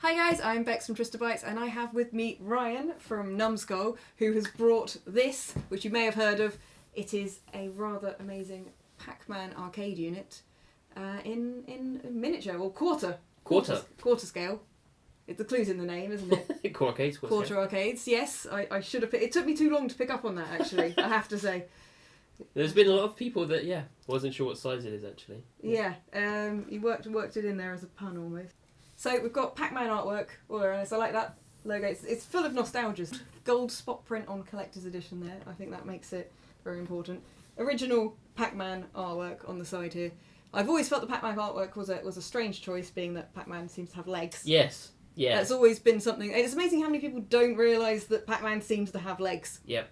Hi guys, I'm Bex from Trista and I have with me Ryan from Numskull, who has brought this, which you may have heard of. It is a rather amazing Pacman arcade unit in miniature or quarter scale. The clue's in the name, isn't it? Quarter arcades. Yes, I should have. It took me too long to pick up on that. Actually, I have to say. There's been a lot of people that wasn't sure what size it is actually. Yeah, you worked it in there as a pun almost. So we've got Pacman artwork all around us. I like that logo. It's full of nostalgia. Gold spot print on collector's edition there. I think that makes it very important. Original Pacman artwork on the side here. I've always felt the Pacman artwork was a strange choice, being that Pacman seems to have legs. Yes. Yeah. That's always been something. It's amazing how many people don't realise that Pacman seems to have legs. Yep.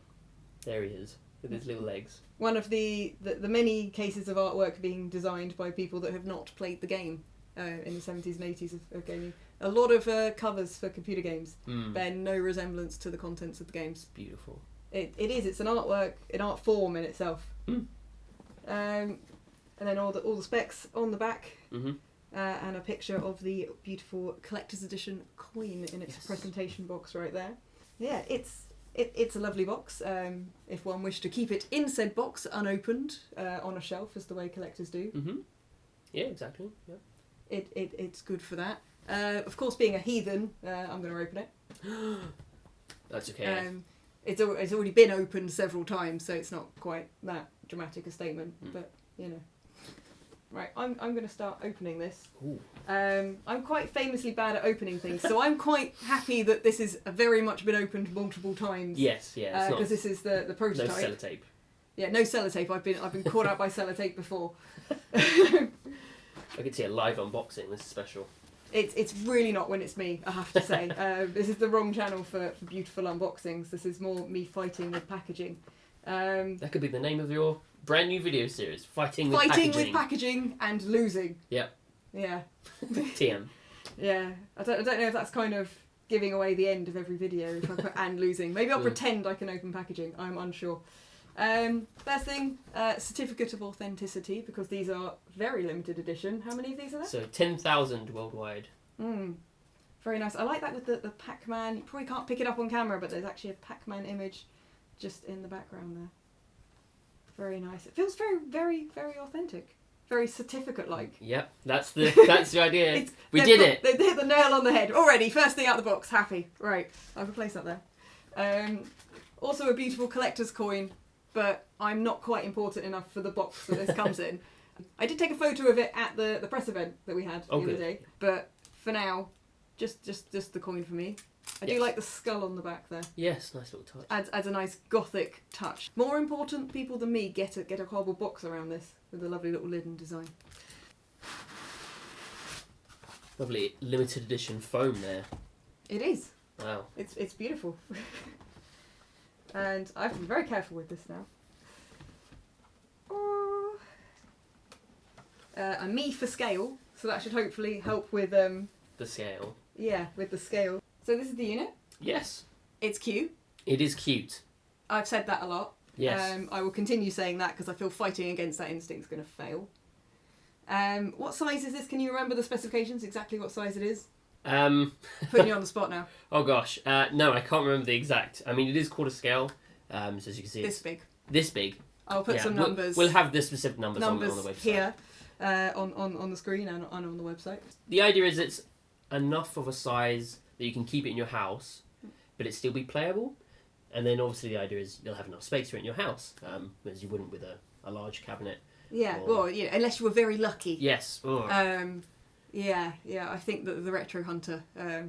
There he is with his little legs. One of the many cases of artwork being designed by people that have not played the game. In the 70s and 80s of gaming. A lot of covers for computer games bear no resemblance to the contents of the games. Beautiful. It is. It's an artwork, an art form in itself. And then all the specs on the back, and a picture of the beautiful collector's edition coin in its presentation box right there. Yeah, it's a lovely box. If one wished to keep it in said box unopened on a shelf, as the way collectors do. Yeah, exactly. Yeah. It's good for that. Of course, being a heathen, I'm going to open it. That's okay. It's already been opened several times, so it's not quite that dramatic a statement. But you know, right? I'm going to start opening this. Ooh. I'm quite famously bad at opening things, so I'm quite happy that this is very much been opened multiple times. Yes, yeah. Because this is the prototype. No sellotape. Yeah, no sellotape. I've been caught out by sellotape before. I could see a live unboxing. This is special. It's really not when it's me, I have to say. This is the wrong channel for beautiful unboxings. This is more me fighting with packaging. That could be the name of your brand new video series. Fighting with packaging and losing. Yep. Yeah. TM. Yeah. I don't know if that's kind of giving away the end of every video if I put and losing. Maybe I'll pretend I can open packaging. I'm unsure. First thing, certificate of authenticity, because these are very limited edition. How many of these are there? So 10,000 worldwide. Very nice. I like that with the Pac-Man. You probably can't pick it up on camera, but there's actually a Pac-Man image just in the background there. Very nice. It feels very, very, very authentic. Very certificate-like. Yep, that's the idea. We did it. They hit the nail on the head already. First thing out the box. Happy. Right. I'll replace that there. Also a beautiful collector's coin. But I'm not quite important enough for the box that this comes in. I did take a photo of it at the press event that we had the other day. But for now, just the coin for me. I do like the skull on the back there. Yes, nice little touch. Adds a nice gothic touch. More important people than me get a cardboard box around this with a lovely little lid and design. Lovely limited edition foam there. It is. Wow. It's beautiful. And I have to be very careful with this now. A me for scale, so that should hopefully help with the scale. Yeah, with the scale. So this is the unit. Yes. It's cute. It is cute. I've said that a lot. Yes. I will continue saying that because I feel fighting against that instinct is going to fail. What size is this? Can you remember the specifications? Exactly what size it is? Putting you on the spot now. Oh gosh, no, I can't remember the exact. I mean, it is quarter scale, so as you can see, this big. This big. I'll put some numbers. We'll have the specific numbers on the website here, on the screen and on the website. The idea is it's enough of a size that you can keep it in your house, but it still be playable. And then obviously the idea is you'll have enough space for it in your house, as you wouldn't with a large cabinet. Yeah, well, unless you were very lucky. Yes. Yeah, I think that the Retro Hunter,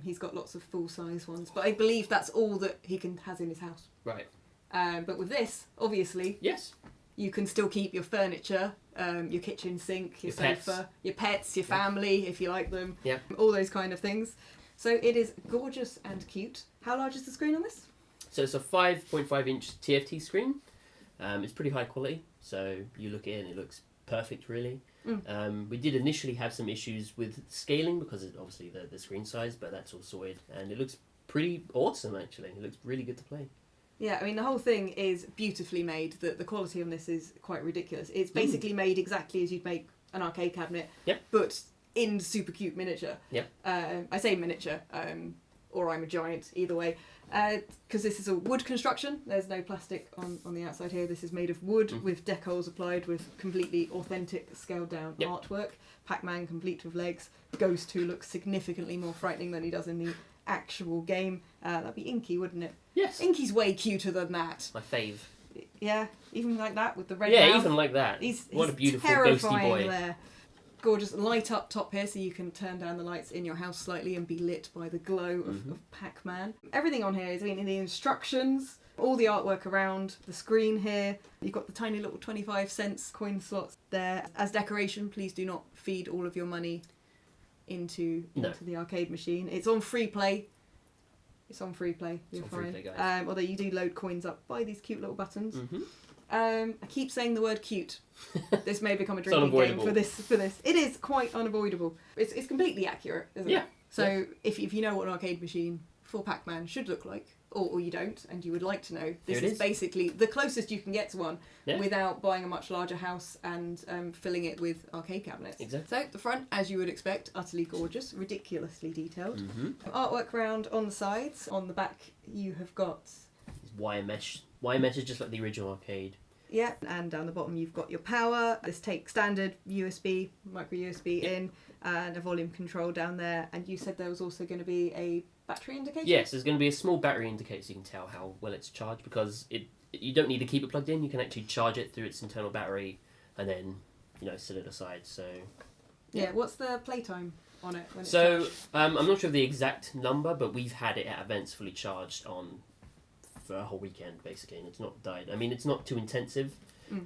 he's got lots of full-size ones, but I believe that's all that he has in his house. Right. But with this, obviously, yes, you can still keep your furniture, your kitchen sink, your sofa, your pets, your family, if you like them, all those kind of things. So it is gorgeous and cute. How large is the screen on this? So it's a 5.5-inch TFT screen. It's pretty high quality, so you look at it and it looks perfect, really. We did initially have some issues with scaling because of obviously the screen size, but that's all sorted and it looks pretty awesome actually. It looks really good to play. Yeah, I mean the whole thing is beautifully made. The quality on this is quite ridiculous. It's basically made exactly as you'd make an arcade cabinet, but in super cute miniature. Yep. I say miniature, or I'm a giant, either way. Because this is a wood construction. There's no plastic on the outside here. This is made of wood with decals applied with completely authentic scaled down artwork. Pac-Man complete with legs. Ghost, who looks significantly more frightening than he does in the actual game. That'd be Inky, wouldn't it? Yes. Inky's way cuter than that. My fave. Yeah, even like that with the red Yeah, mouth. even like that. What a beautiful terrifying ghosty boy. there. Gorgeous light up top here, so you can turn down the lights in your house slightly and be lit by the glow of Pac-Man. Everything on here is in the instructions, all the artwork around the screen here. You've got the tiny little 25-cent coin slots there. As decoration, please do not feed all of your money into the arcade machine. It's on free play. It's on free play. You're fine. Free play, guys. Although you do load coins up by these cute little buttons. I keep saying the word cute. This may become a drinking game for this. It is quite unavoidable. It's completely accurate, isn't it? So if you know what an arcade machine for Pac-Man should look like, or you don't, and you would like to know, this is basically the closest you can get to one without buying a much larger house and filling it with arcade cabinets. Exactly. So the front, as you would expect, utterly gorgeous, ridiculously detailed. Artwork around on the sides. On the back, you have got wire mesh. Wire mesh is just like the original arcade. Yeah, and down the bottom you've got your power. This takes standard USB, micro USB in, and a volume control down there. And you said there was also going to be a battery indicator? Yes, there's going to be a small battery indicator so you can tell how well it's charged, because you don't need to keep it plugged in. You can actually charge it through its internal battery and then, set it aside. So yeah, what's the playtime on it when it's so charged? I'm not sure of the exact number, but we've had it at events fully charged for a whole weekend basically, and it's not died. I mean, it's not too intensive.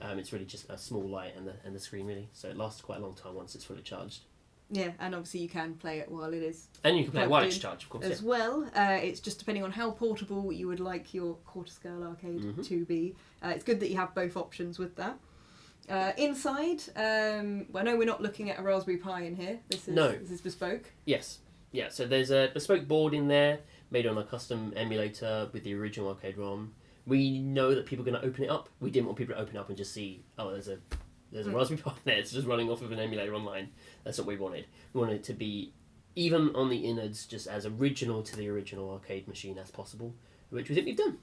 It's really just a small light and the screen really, so it lasts quite a long time once it's fully charged. Yeah, and obviously you can play it while it is. And you can play it while it's charged, of course. As well, it's just depending on how portable you would like your quarter scale arcade to be. It's good that you have both options with that. Inside, I know we're not looking at a Raspberry Pi in here. This is bespoke. Yes. Yeah, so there's a bespoke board in there made on a custom emulator with the original arcade ROM. We know that people are going to open it up. We didn't want people to open it up and just see, oh, there's a Raspberry Pi there. It's just running off of an emulator online. That's what we wanted. We wanted it to be, even on the innards, just as original to the original arcade machine as possible, which we think we've done.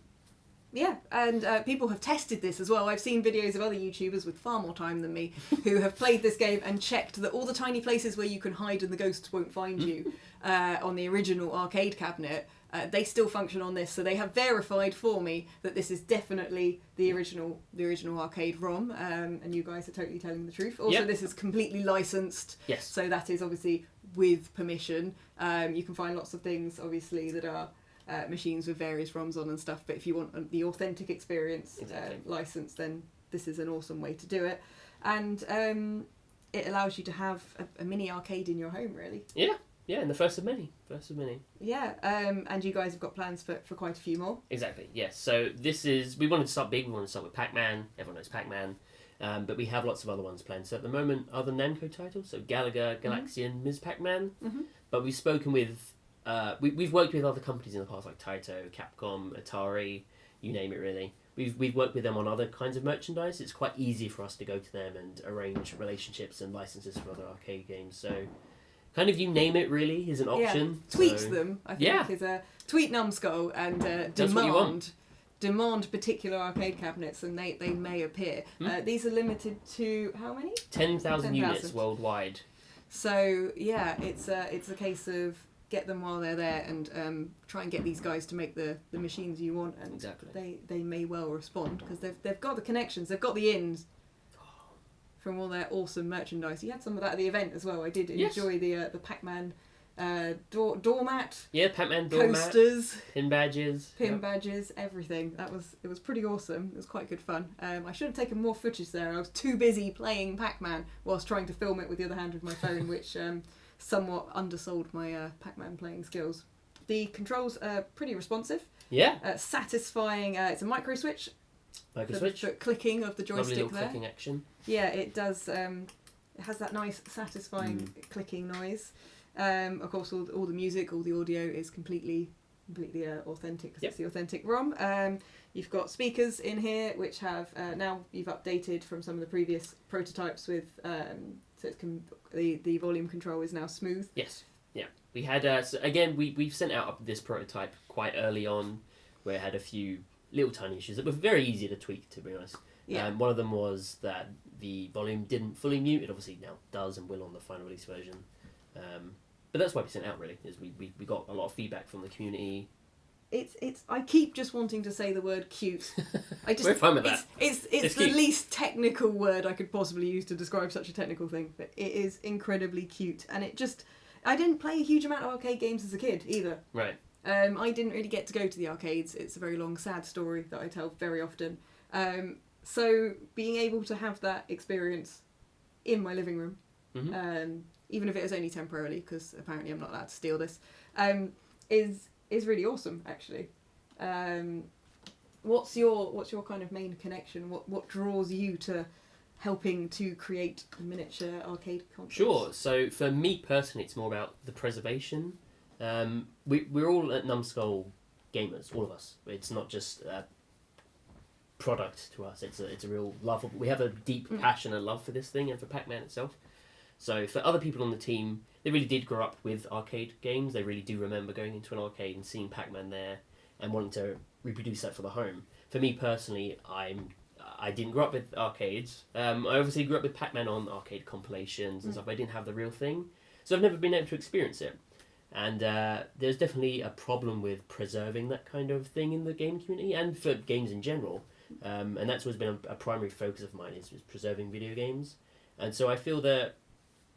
Yeah, and people have tested this as well. I've seen videos of other YouTubers with far more time than me who have played this game and checked that all the tiny places where you can hide and the ghosts won't find you on the original arcade cabinet, they still function on this. So they have verified for me that this is definitely the original arcade ROM, and you guys are totally telling the truth. Also, this is completely licensed. Yes. So that is obviously with permission. You can find lots of things, obviously, that are machines with various ROMs on and stuff, but if you want the authentic experience license, then this is an awesome way to do it. And it allows you to have a mini arcade in your home, really. Yeah, and the first of many. Yeah, and you guys have got plans for quite a few more. Exactly, yes. So we wanted to start big. We wanted to start with Pac-Man. Everyone knows Pac-Man. But we have lots of other ones planned. So at the moment, other Namco titles, so Galaga, Galaxian, Ms Pac-Man. But we've spoken with we've worked with other companies in the past, like Taito, Capcom, Atari, you name it really. We've worked with them on other kinds of merchandise. It's quite easy for us to go to them and arrange relationships and licenses for other arcade games. So kind of you name it really is an option. Yeah. Tweet them, I think, is a tweet Numskull and demand particular arcade cabinets, and they may appear. These are limited to how many? 10,000 units worldwide. So yeah, it's a case of get them while they're there and try and get these guys to make the machines you want, and they may well respond because they've got the connections, they've got the ins from all their awesome merchandise. You had some of that at the event as well. I did enjoy the Pac-Man doormat. Yeah, Pac-Man doormat. Coasters. Pin badges. Badges, everything. It was pretty awesome. It was quite good fun. I should have taken more footage there. I was too busy playing Pac-Man whilst trying to film it with the other hand with my phone, which somewhat undersold my Pac-Man playing skills. The controls are pretty responsive. Yeah. Satisfying. It's a micro switch. For clicking of the joystick. Lovely little clicking action. Yeah, it does. It has that nice, satisfying clicking noise. Of course, all the music, all the audio is completely authentic because it's the authentic ROM. You've got speakers in here which have now you've updated from some of the previous prototypes with so the volume control is now smooth. Yes. Yeah. We had so again we've sent out this prototype quite early on, where it had a few little tiny issues that were very easy to tweak, to be honest. Yeah. One of them was that the volume didn't fully mute. It obviously now does and will on the final release version. But that's why we sent it out, really, is we got a lot of feedback from the community. It's I keep just wanting to say the word cute. We're fine with that. It's the cute. least technical word I could possibly use to describe such a technical thing, but it is incredibly cute. And I didn't play a huge amount of arcade games as a kid either. Right. I didn't really get to go to the arcades. It's a very long, sad story that I tell very often. So being able to have that experience in my living room, even if it is only temporarily, because apparently I'm not allowed to steal this, is really awesome, actually. What's your kind of main connection? What draws you to helping to create miniature arcade consoles? Sure. So for me personally, it's more about the preservation. We're all at Numskull gamers, all of us. It's not just a product to us. It's a real love. We have a deep passion and love for this thing and for Pac-Man itself. So for other people on the team, they really did grow up with arcade games. They really do remember going into an arcade and seeing Pac-Man there and wanting to reproduce that for the home. For me personally, I didn't grow up with arcades. I obviously grew up with Pac-Man on arcade compilations and stuff, but I didn't have the real thing. So I've never been able to experience it. And there's definitely a problem with preserving that kind of thing in the game community and for games in general. And that's always been a primary focus of mine is preserving video games. And so I feel that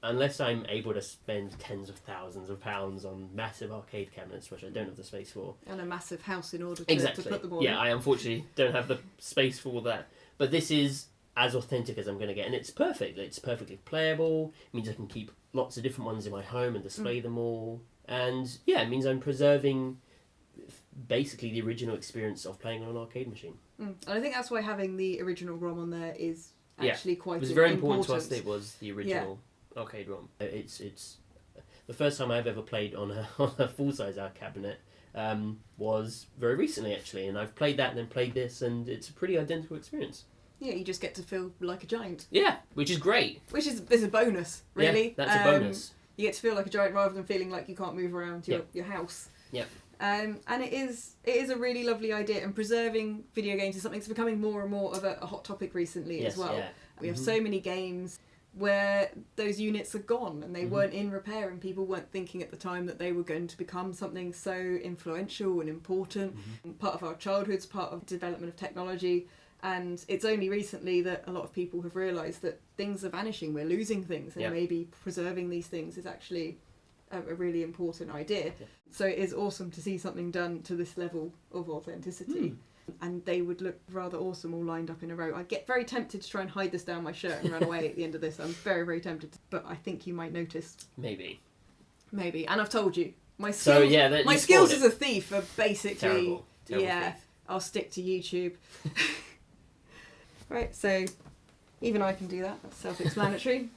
unless I'm able to spend tens of thousands of pounds on massive arcade cabinets, which I don't have the space for. And a massive house in order to put them all in. Yeah, I unfortunately don't have the space for all that. But this is as authentic as I'm going to get. And it's perfect. It's perfectly playable. It means I can keep lots of different ones in my home and display them all. And yeah, it means I'm preserving basically the original experience of playing on an arcade machine. And I think that's why having the original ROM on there is actually quite important. It was very important to us that it was the original arcade ROM. It's the first time I've ever played on a full-size arcade cabinet was very recently, actually, and I've played that and then played this, and it's a pretty identical experience. Yeah, you just get to feel like a giant. Yeah, which is great. Which is a bonus, really. Yeah, that's a bonus. You get to feel like a giant rather than feeling like you can't move around your house. Yeah. And it is a really lovely idea, and preserving video games is something that's becoming more and more of a hot topic recently as well. Yeah. We have so many games where those units are gone and they weren't in repair, and people weren't thinking at the time that they were going to become something so influential and important, part of our childhoods, part of development of technology. And it's only recently that a lot of people have realised that things are vanishing, we're losing things, and maybe preserving these things is actually a really important idea. Yeah. So it is awesome to see something done to this level of authenticity. And they would look rather awesome all lined up in a row. I get very tempted to try and hide this down my shirt and run away at the end of this. I'm very, very tempted. But I think you might notice. Maybe. And I've told you. My skills as a thief are basically... Terrible thief. I'll stick to YouTube. Right, so even I can do that. That's self-explanatory.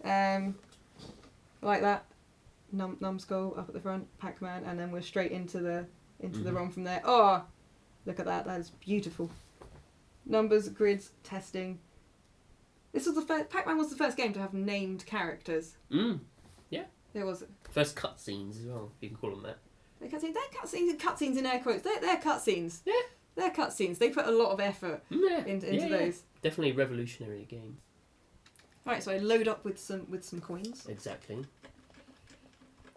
Like that. Numskull up at the front, Pac-Man, and then we're straight into the ROM from there. Oh, look at that! That is beautiful. Numbers, grids, testing. This was the first. Pac-Man was the first game to have named characters. Yeah. There was first cutscenes as well. If you can call them that. They're cutscenes in air quotes. They're cutscenes. Yeah. They're cutscenes. They put a lot of effort into those. Definitely a revolutionary game. Right, so I load up with some coins. Exactly.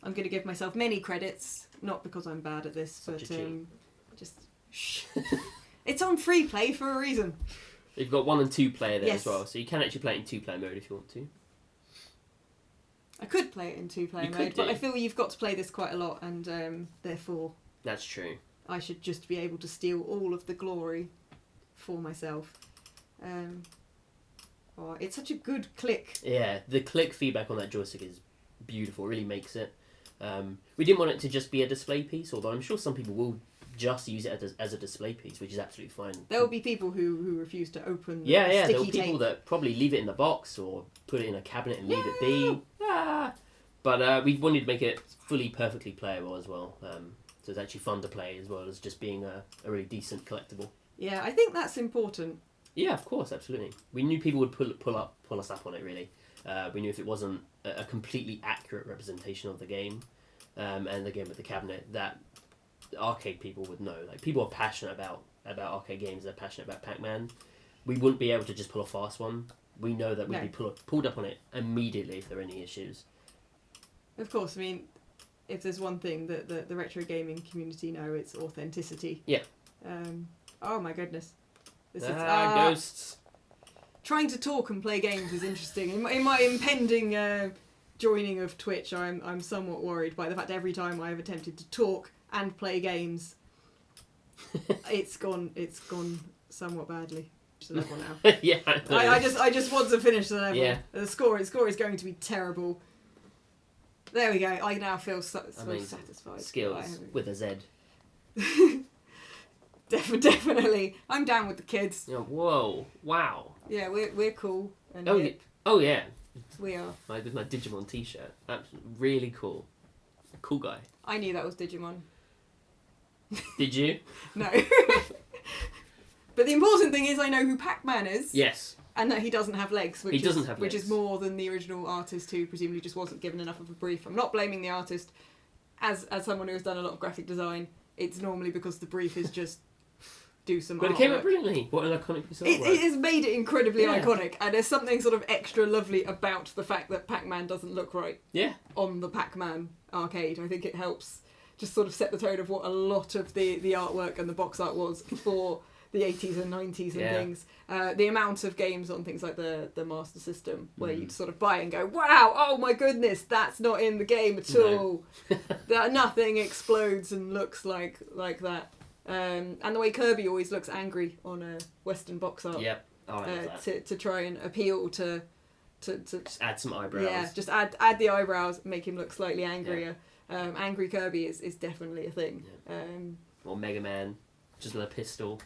I'm going to give myself many credits, not because I'm bad at this, but just shh. It's on free play for a reason. You've got 1 and 2 player there as well, so you can actually play it in 2-player mode if you want to. I could play it in 2-player mode, but I feel you've got to play this quite a lot, and therefore... That's true. I should just be able to steal all of the glory for myself. It's such a good click. Yeah, the click feedback on that joystick is beautiful. It really makes it. We didn't want it to just be a display piece, although I'm sure some people will just use it as a display piece, which is absolutely fine. There will be people who refuse to open the sticky tape. There will be people that probably leave it in the box or put it in a cabinet and leave it be. But we wanted to make it fully perfectly playable as well. So it's actually fun to play as well as just being a really decent collectible. Yeah, I think that's important. Yeah, of course, absolutely. We knew people would pull us up on it, really. We knew if it wasn't a completely accurate representation of the game, and again with the cabinet, that arcade people would know. Like, people are passionate about arcade games. They're passionate about Pac-Man. We wouldn't be able to just pull a fast one. We know that we'd be pulled up on it immediately if there are any issues. Of course, I mean, if there's one thing that the retro gaming community know, it's authenticity. Yeah. Oh my goodness. Ghosts. Trying to talk and play games is interesting. In my impending joining of Twitch, I'm somewhat worried by the fact every time I have attempted to talk and play games, it's gone somewhat badly. To the level now. Yeah. I just want to finish the level. Yeah. The score is going to be terrible. There we go. I now feel so satisfied. Skills with a Z. Definitely. I'm down with the kids. Yeah, whoa. Wow. Yeah, we're cool. And Oh yeah. We are. With my Digimon t-shirt. That's really cool. Cool guy. I knew that was Digimon. Did you? No. But the important thing is I know who Pac-Man is. Yes. And that he doesn't have legs, which legs. is more than the original artist, who presumably just wasn't given enough of a brief. I'm not blaming the artist. As someone who has done a lot of graphic design, it's normally because the brief is just do some But artwork. it came out brilliantly. What an iconic piece of artwork. It has made it incredibly iconic, and there's something sort of extra lovely about the fact that Pac-Man doesn't look right on the Pac-Man arcade. I think it helps just sort of set the tone of what a lot of the artwork and the box art was for the 80s and 90s and things. The amount of games on things like the Master System where you'd sort of buy it and go, wow, oh my goodness, that's not in the game at all. That nothing explodes and looks like that. And the way Kirby always looks angry on a Western box art. Yep. Oh, I love that. To try and appeal to just add some eyebrows. Yeah, just add the eyebrows, make him look slightly angrier. Angry Kirby is definitely a thing. Yeah. Or Mega Man, just with a pistol.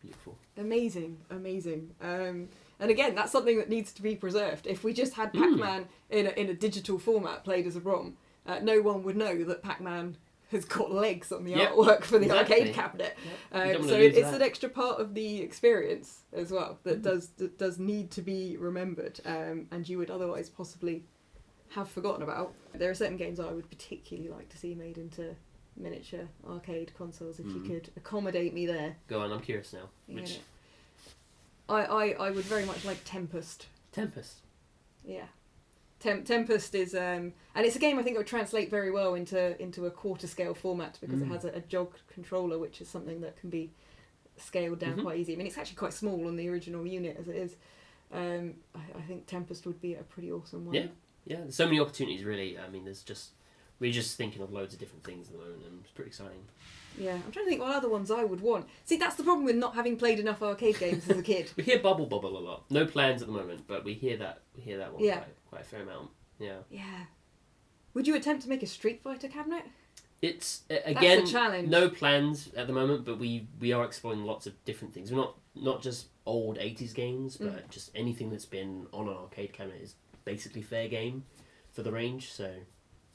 Beautiful. Amazing. And again, that's something that needs to be preserved. If we just had Pac-Man in a digital format played as a ROM, no one would know that Pac-Man has got legs on the artwork for the arcade cabinet. So it's an extra part of the experience as well that does need to be remembered, and you would otherwise possibly have forgotten about. There are certain games I would particularly like to see made into miniature arcade consoles, if you could accommodate me there. Go on, I'm curious now. Which? I would very much like Tempest. Tempest? Yeah. Tempest is, and it's a game I think that would translate very well into a quarter scale format because it has a jog controller, which is something that can be scaled down quite easy. I mean, it's actually quite small on the original unit as it is. I think Tempest would be a pretty awesome one. Yeah, there's so many opportunities really. I mean, we're just thinking of loads of different things at the moment, and it's pretty exciting. Yeah, I'm trying to think what other ones I would want. See, that's the problem with not having played enough arcade games as a kid. We hear Bubble Bobble a lot. No plans at the moment, but we hear that one quite a fair amount. Yeah. Yeah. Would you attempt to make a Street Fighter cabinet? It's again that's a challenge. No plans at the moment, but we are exploring lots of different things. We're not just old 80s games, but just anything that's been on an arcade cabinet is basically fair game for the range. So.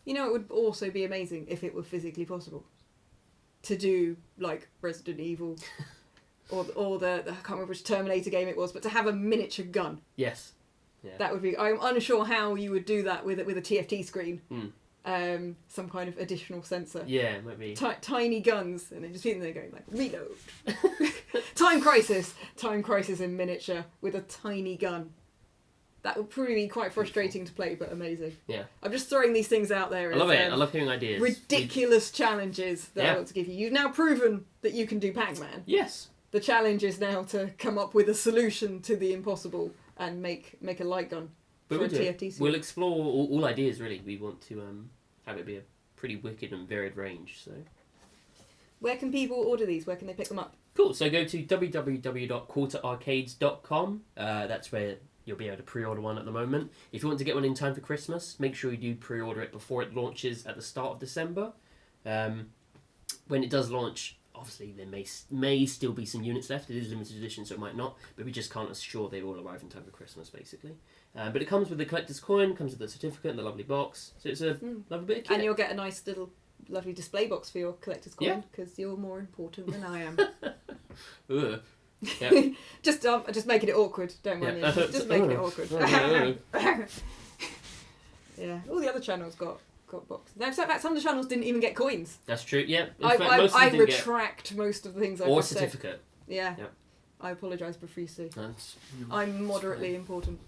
You know, it would also be amazing if it were physically possible to do, like, Resident Evil or the I can't remember which Terminator game it was, but to have a miniature gun. Yes. Yeah. That would be... I'm unsure how you would do that with a TFT screen. Some kind of additional sensor. Yeah, it might be. Tiny guns, and then just sitting there going, like, reload. Time Crisis in miniature with a tiny gun. That would probably be quite frustrating to play, but amazing. Yeah. I'm just throwing these things out there. I love it. I love hearing ideas. Ridiculous challenges that I want to give you. You've now proven that you can do Pac-Man. Yes. The challenge is now to come up with a solution to the impossible and make a light gun for a TFT. We'll explore all ideas, really. We want to have it be a pretty wicked and varied range. So, where can people order these? Where can they pick them up? Cool. So go to www.quarterarcades.com. That's where you'll be able to pre-order one at the moment. If you want to get one in time for Christmas, make sure you do pre-order it before it launches at the start of December. When it does launch, obviously there may still be some units left. It is limited edition, so it might not, but we just can't assure they will arrive in time for Christmas, basically. But it comes with the collector's coin, comes with the certificate and the lovely box, so it's a lovely bit of kit. And you'll get a nice little lovely display box for your collector's coin, because you're more important than I am. Yep. Just making it awkward. Don't mind Yeah. me. Just making it awkward. Yeah. All the other channels got boxes. In fact, some of the channels didn't even get coins. That's true. Yeah. In I fact, most of them didn't retract most of the things I or just said. certificate. Yeah. Yep. I apologise profusely. That's, I'm moderately important.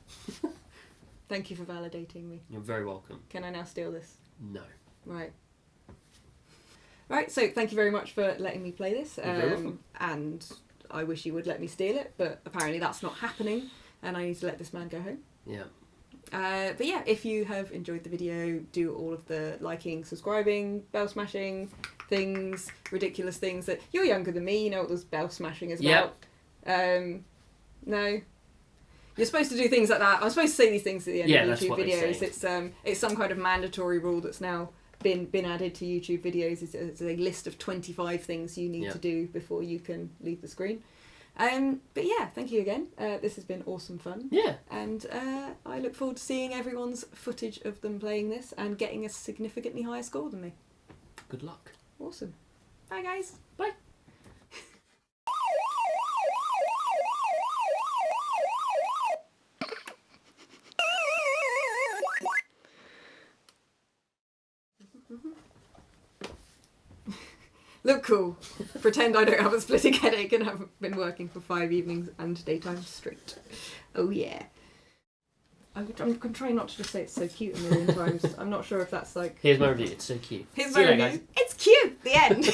Thank you for validating me. You're very welcome. Can I now steal this? No. Right. Right, so thank you very much for letting me play this. You're very welcome. And I wish you would let me steal it, but apparently that's not happening, and I need to let this man go home. Yeah. But yeah, if you have enjoyed the video, do all of the liking, subscribing, bell smashing things, ridiculous things that you're younger than me, you know what this bell smashing is about. No. You're supposed to do things like that. I'm supposed to say these things at the end of YouTube videos. It's some kind of mandatory rule that's now been added to YouTube videos. It's a list of 25 things you need to do before you can leave the screen. But yeah, thank you again. This has been awesome fun. Yeah. And I look forward to seeing everyone's footage of them playing this and getting a significantly higher score than me. Good luck. Awesome. Bye guys. Bye. Look cool. Pretend I don't have a splitting headache and haven't been working for 5 evenings and daytime straight. Oh yeah. I'm trying not to just say it's so cute a million times. I'm not sure if that's like... Here's my review. It's so cute. Here's See my you later, review. guys. It's cute! The end!